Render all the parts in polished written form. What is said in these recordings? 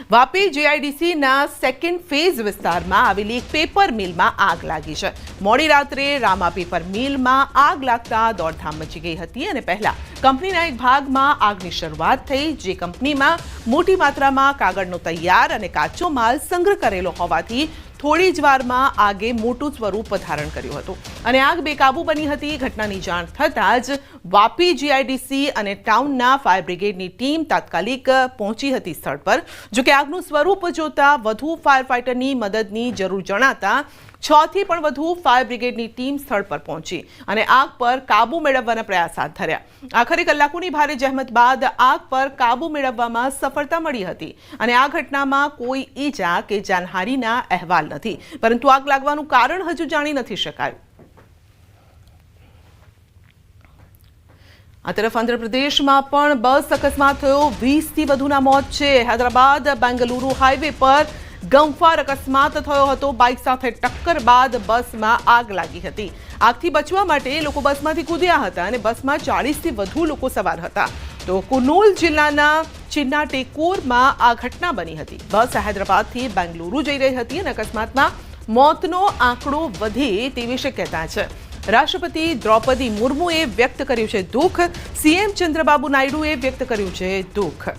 Vapi જીઆઈડીસીના second phase વિસ્તારમાં આવેલી એક પેપર મિલમાં આગ લાગી છે. મોડી રાત્રે રામા પેપર મિલમાં આગ લાગતા દોડધામ મચી ગઈ હતી અને પહેલા કંપનીના એક ભાગમાં આગની શરૂઆત થઈ, જે કંપનીમાં મોટી માત્રામાં કાગળનો તૈયાર અને કાચો માલ સંગ્રહ કરેલો હોવાથી થોડી જ વારમાં આગે મોટું સ્વરૂપ ધારણ કર્યું હતું અને આગ બેકાબૂ બની હતી. ઘટનાની જાણ થતાં જ વાપી જીઆઈડીસી અને ટાઉનના ફાયર બ્રિગેડની ટીમ તાત્કાલિક પહોંચી હતી સ્થળ પર. જોકે આગનું સ્વરૂપ જોતા વધુ ફાયર ફાઇટરની મદદની જરૂર જણાતા 6 થી પણ વધુ ફાયર બ્રિગેડની ટીમ સ્થળ પર પહોંચી અને આગ પર કાબુ મેળવવાના પ્રયાસ હાથ ધર્યા. આખરે કલાકોની ભારે જહેમત બાદ આગ પર કાબુ મેળવવામાં સફળતા મળી હતી અને આ ઘટનામાં કોઈ ઈજા કે જાનહાનિના અહેવાલ નથી, પરંતુ આગ લાગવાનું કારણ હજુ જાણી નથી શકાયું. આ તરફ આંધ્રપ્રદેશમાં પણ બસ અકસ્માત થયો, 20 થી વધુના મોત છે. હૈદરાબાદ બેંગલુરુ હાઈવે પર ગમખ્વાર અકસ્માત થયો હતો. બાઇક સાથે ટક્કર બાદ બસમાં આગ લાગી હતી. આગથી બચવા માટે લોકો બસમાંથી કૂદ્યા હતા અને બસમાં 40 થી વધુ લોકો સવાર હતા. તો કુર્નૂલ જિલ્લાના ચિન્નાટેકોરમાં આ ઘટના બની હતી. બસ હૈદરાબાદથી બેંગલુરુ જઈ રહી હતી અને અકસ્માતમાં મોતનો આંકડો વધે તેવી શક્યતા છે. રાષ્ટ્રપતિ દ્રૌપદી મુર્મુએ વ્યક્ત કર્યું છે દુઃખ. સીએમ ચંદ્રબાબુ નાયડુએ વ્યક્ત કર્યું છે દુઃખ.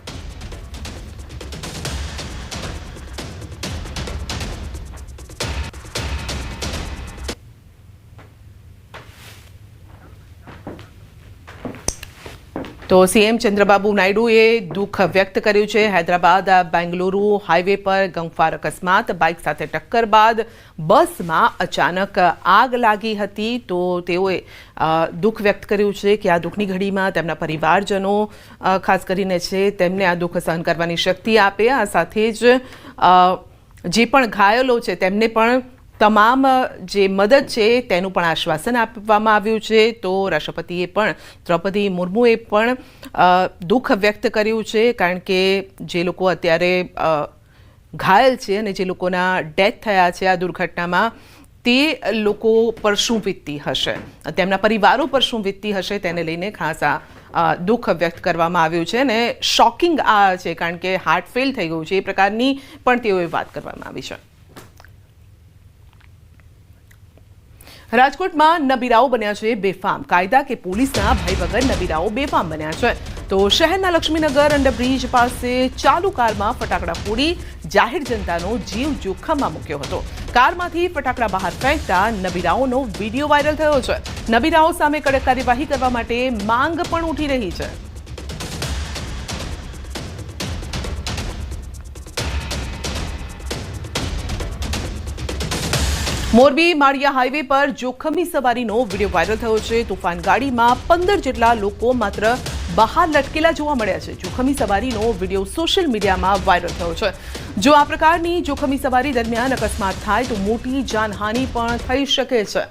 તો સીએમ ચંદ્રબાબુ નાયડુએ દુઃખ વ્યક્ત કર્યું છે. હૈદરાબાદ બેંગલુરુ હાઈવે પર ગમખ્વાર અકસ્માત, બાઇક સાથે ટક્કર બાદ બસમાં અચાનક આગ લાગી હતી. તો તેઓએ દુઃખ વ્યક્ત કર્યું છે કે આ દુઃખની ઘડીમાં તેમના પરિવારજનો ખાસ કરીને છે તેમને આ દુઃખ સહન કરવાની શક્તિ આપે. આ સાથે જ જે પણ ઘાયલો છે તેમને પણ તમામ જે મદદ છે તેનું પણ આશ્વાસન આપવામાં આવ્યું છે. તો રાષ્ટ્રપતિએ પણ દ્રૌપદી મુર્મુએ પણ દુઃખ વ્યક્ત કર્યું છે, કારણ કે જે લોકો અત્યારે ઘાયલ છે અને જે લોકોના ડેથ થયા છે આ દુર્ઘટનામાં, તે લોકો પર શું વીતતી હશે, તેમના પરિવારો પર શું વીતતી હશે, તેને લઈને ખાસ આ દુઃખ વ્યક્ત કરવામાં આવ્યું છે. અને શોકિંગ આ છે કારણ કે હાર્ટ ફેલ થઈ ગયું છે એ પ્રકારની પણ તેઓએ વાત કરવામાં આવી છે. રાજકોટમાં નબીરાઓ બન્યા છે બેફામ. કાયદા કે પોલીસના ભય વગર નબીરાઓ બેફામ બન્યા છે. તો શહેરના લક્ષ્મીનગર અંડરબ્રિજ પાસે ચાલુ કારમાં ફટાકડા ફોડી જાહેર જનતાનો જીવ જોખમમાં મૂક્યો હતો. કારમાંથી ફટાકડા બહાર ફેંકતા નબીરાઓનો વિડીયો વાયરલ થયો છે. નબીરાઓ સામે કડક કાર્યવાહી કરવા માટે માંગ પણ ઉઠી રહી છે. મોરબી માળિયા હાઈવે પર જોખમી સવારીનો વિડીયો વાયરલ થયો છે. તોફાન ગાડીમાં 15 જેટલા લોકો માત્ર બહાર લટકેલા જોવા મળ્યા છે. જોખમી સવારીનો વિડીયો સોશિયલ મીડિયામાં વાયરલ થયો છે. જો આ પ્રકારની જોખમી સવારી દરમિયાન અકસ્માત થાય તો મોટી જાનહાનિ પણ થઈ શકે છે.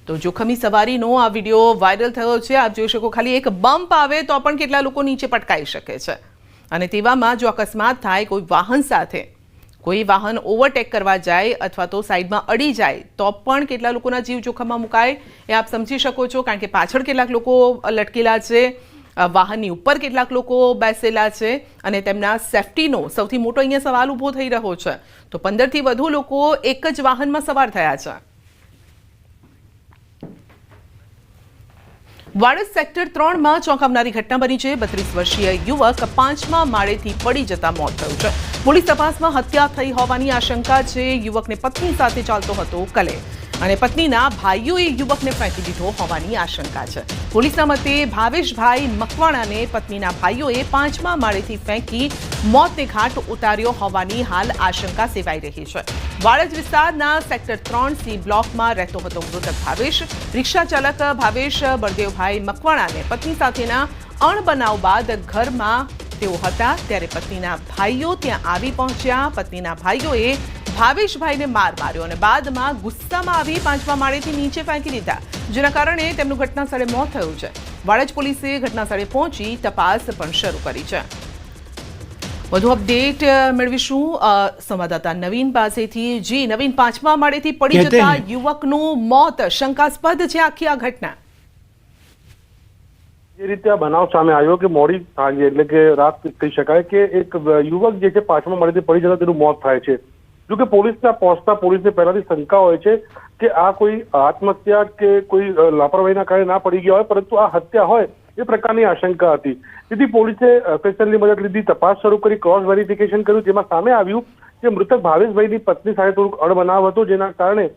તો જોખમી સવારીનો આ વિડીયો વાયરલ થયો છે. આપ જોઈ શકો, ખાલી એક બમ્પ આવે તો પણ કેટલા લોકો નીચે પટકાઈ શકે છે. અને તેવામાં જો અકસ્માત થાય, કોઈ વાહન સાથે કોઈ વાહન ઓવરટેક કરવા જાય અથવા તો સાઈડમાં અડી જાય તો પણ કેટલા લોકોના જીવ જોખમમાં મુકાય એ આપ સમજી શકો છો, કારણ કે પાછળ કેટલાક લોકો લટકેલા છે, વાહનની ઉપર કેટલાક લોકો બેસેલા છે અને તેમના સેફટીનો સૌથી મોટો અહીંયા સવાલ ઊભો થઈ રહ્યો છે. તો 15 થી વધુ લોકો એક જ વાહનમાં સવાર થયા છે. વાડજ સેક્ટર 3માં ચોંકાવનારી ઘટના બની છે. 32 વર્ષીય યુવક 5મા માળેથી પડી જતા મોત થયું છે. પોલીસ તપાસમાં હત્યા થઈ હોવાની આશંકા છે. યુવકને પત્ની સાથે ચાલતો હતો કલે અને પત્નીના ભાઈઓએ યુવકને ફેંકી દીધો હોવાની આશંકા છે. પોલીસના મતે ભાવેશભાઈ મકવાણાને પત્નીના ભાઈઓએ 5મા માળેથી ફેંકી મોતને ઘાટ ઉતાર્યો હોવાની હાલ આશંકા સેવાઈ રહી છે. વાડજ વિસ્તારના સેક્ટર 3C બ્લોકમાં રહેતો હતો મૃતક ભાવેશ. રિક્ષા ચાલક ભાવેશ બળદેવભાઈ મકવાણાને પત્ની સાથેના અણબનાવ બાદ ઘરમાં તેઓ હતા ત્યારે પત્નીના ભાઈઓ ત્યાં આવી પહોંચ્યા. પત્નીના ભાઈઓએ ભાવેશભાઈને માર માર્યો અને બાદમાં ગુસ્સામાં આવી 5મા માળેથી નીચે ફેંકી દીધા, જેના કારણે તેમનું ઘટના સ્થળે મોત થયું છે. વાડજ પોલીસે ઘટના સ્થળે પહોંચી તપાસ પણ શરૂ કરી છે. વધુ અપડેટ મેળવીશું સંવાદદાતા નવીન પાસેથી. જી નવીન, 5મા માળેથી પડી જતા યુવકનું મોત, શંકાસ્પદ છે આખી આ ઘટના. જે રીતે આ બનાવ સામે આવ્યો કે મોડી સાંજે એટલે કે રાત કહી શકાય કે એક યુવક જે છે પાંચમા માળેથી પડી જતા તેનું મોત થાય છે. જો કે પોલીસના પહોંચતા પોલીસને પહેલાથી શંકા હોય છે કે આ કોઈ આત્મહત્યા કે કોઈ લાપરવાહીના કારણે ના પડી ગયા હોય, પરંતુ આ હત્યા હોય એ પ્રકારની આશંકા હતી. તેથી પોલીસે એફએસએલની મદદ લીધી, તપાસ શરૂ કરી, ક્રોસ વેરિફિકેશન કર્યું. જેમાં સામે આવ્યું કે મૃતક ભાવેશભાઈની પત્ની સાથે થોડુંક અણબનાવ હતો, જેના કારણે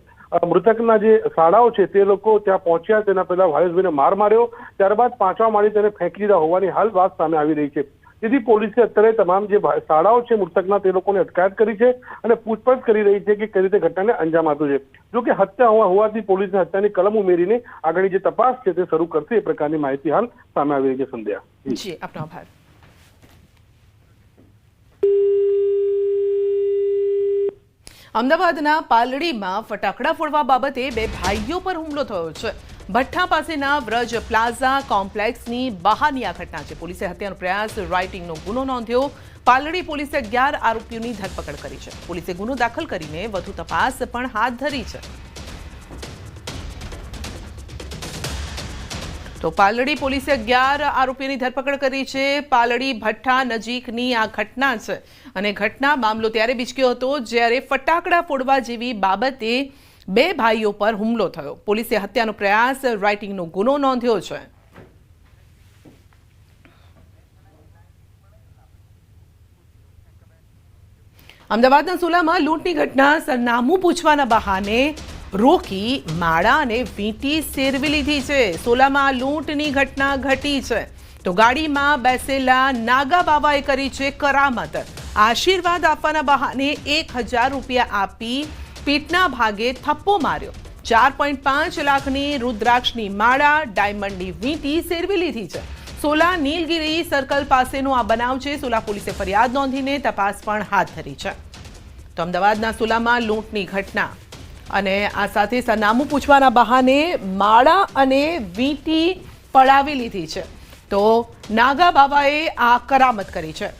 મૃતકના જે શાળાઓ છે તે લોકો ત્યાં પહોંચ્યા. તેના પહેલા ભાવેશભાઈને માર માર્યો, ત્યારબાદ પાંચમા માળે તેને ફેંકી દીધા હોવાની હાલ વાત સામે આવી રહી છે. તેથી પોલીસે અત્યારે તમામ જે શાળાઓ છે મૃતકના તે લોકોને અટકાયત કરી છે અને પૂછપરછ કરી રહી છે કે કઈ રીતે ઘટનાને અંજામ આપ્યો છે. જો કે હત્યા હોવાથી પોલીસે હત્યાની કલમ ઉમેરીને આગળની જે તપાસ છે તે શરૂ કરશે, એ પ્રકારની માહિતી હાલ સામે આવી રહી છે. સંધ્યા જી, આપનો આભાર. અમદાવાદના પાલડીમાં ફટાકડા ફોડવા બાબતે બે ભાઈઓ પર હુમલો થયો છે. ભઠ્ઠા પાસેના વ્રજ પ્લાઝા કોમ્પ્લેક્સની બહારની આ ઘટના છે. પોલીસે હત્યાનો પ્રયાસ રાઇટિંગનો ગુનો નોંધ્યો. પાલડી પોલીસે 11 આરોપીઓની ધરપકડ કરી છે. પોલીસે ગુનો દાખલ કરીને વધુ તપાસ પણ હાથ ધરી છે. તો પાલડી પોલીસે 11 આરોપીઓની ધરપકડ કરી છે. પાલડી ભઠ્ઠા નજીકની આ ઘટના છે અને ઘટના મામલો ત્યારે બીચક્યો હતો જ્યારે ફટાકડા ફોડવા જેવી બાબતે બે ભાઈઓ પર હુમલો થયો. પોલીસે હત્યાનો પ્રયાસ રાઇટિંગનો ગુનો નોંધ્યો છે. અમદાવાદના સોલામાં લૂંટની ઘટના સરનામું પૂછવાના બહાને રોકી માળા અને વીંટી સેરવી લીધી છે. સોલામાં લૂંટની ઘટના ઘટી છે તો ગાડીમાં બેસેલા નાગા બાવાએ કરી છે કરામત. આશીર્વાદ આપવાના બહાને 1000 રૂપિયા આપી પીઠના ભાગે થપ્પો માર્યો. 4.5 લાખની રુદ્રાક્ષની માળા, ડાયમંડની વીંટી સેરવી લીધી છે. સોલા નીલગિરી સર્કલ પાસેનો આ બનાવ છે. સોલા પોલીસે ફરિયાદ નોંધીને તપાસ પણ હાથ ધરી છે. તો અમદાવાદના સોલામાં લૂંટની ઘટના અને આ સાથે સરનામું પૂછવાના બહાને માળા અને વીંટી પડાવી લીધી છે. તો નાગા બાબાએ આ કરામત કરી છે.